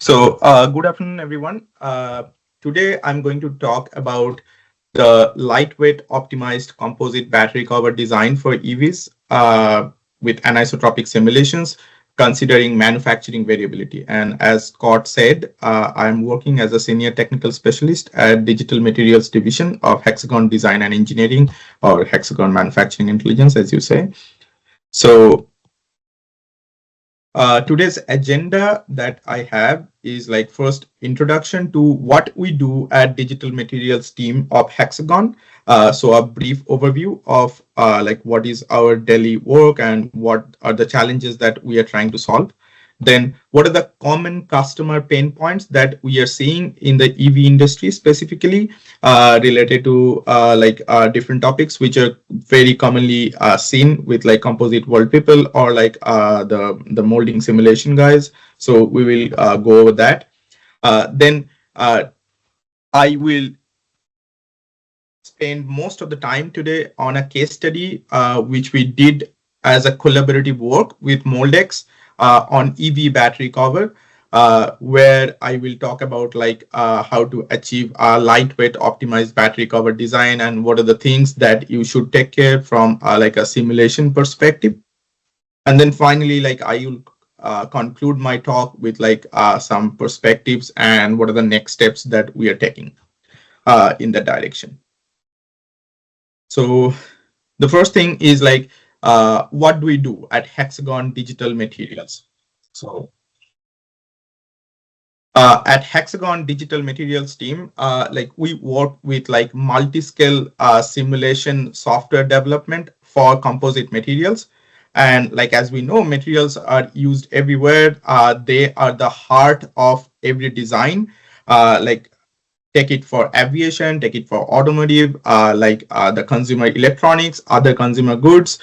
Good afternoon, everyone. Today, I'm going to talk about the lightweight optimized composite battery cover design for EVs with anisotropic simulations, considering manufacturing variability. And as Scott said, I'm working as a senior technical specialist at Digital Materials Division of Hexagon Design and Engineering, or Hexagon Manufacturing Intelligence, as you say. So today's agenda that I have is like first introduction to what we do at Digital Materials team of Hexagon. So a brief overview of like what is our daily work and what are the challenges that we are trying to solve. Then what are the common customer pain points that we are seeing in the EV industry specifically related to different topics which are very commonly seen with like composite world people or like the molding simulation guys. So we will go over that. Then I will spend most of the time today on a case study which we did as a collaborative work with Moldex on EV battery cover, where I will talk about like how to achieve a lightweight optimized battery cover design and what are the things that you should take care from like a simulation perspective. And then finally, like I will conclude my talk with like some perspectives and what are the next steps that we are taking in that direction. So the first thing is like, what do we do at Hexagon Digital Materials? So at Hexagon Digital Materials team, like we work with like multi-scale simulation software development for composite materials. And like, as we know, materials are used everywhere. They are the heart of every design. Like take it for aviation, take it for automotive, the consumer electronics, other consumer goods.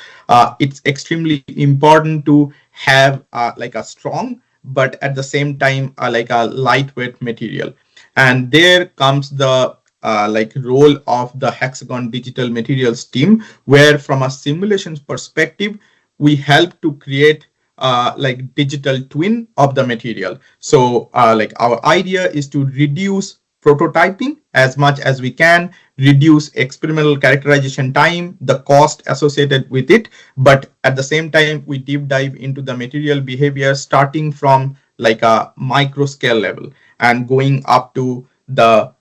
It's extremely important to have like a strong, but at the same time, like a lightweight material. And there comes the like role of the Hexagon Digital Materials team, where from a simulations perspective, we help to create like digital twin of the material. So like our idea is to reduce prototyping as much as we can, reduce experimental characterization time, the cost associated with it, but at the same time, we deep dive into the material behavior starting from like a micro scale level and going up to the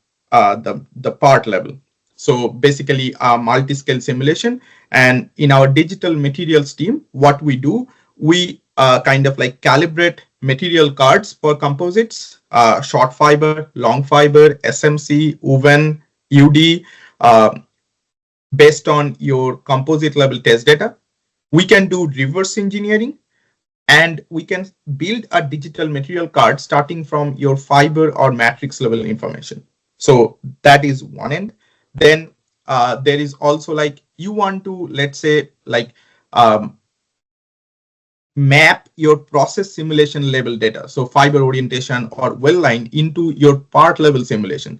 part level. So basically a multi-scale simulation. And in our digital materials team, what we do, we kind of like calibrate material cards for composites, short fiber, long fiber, SMC, woven, UD, based on your composite level test data. We can do reverse engineering and we can build a digital material card starting from your fiber or matrix level information. So that is one end. Then there is also like you want to, let's say, like map your process simulation level data, so fiber orientation or well line into your part level simulation.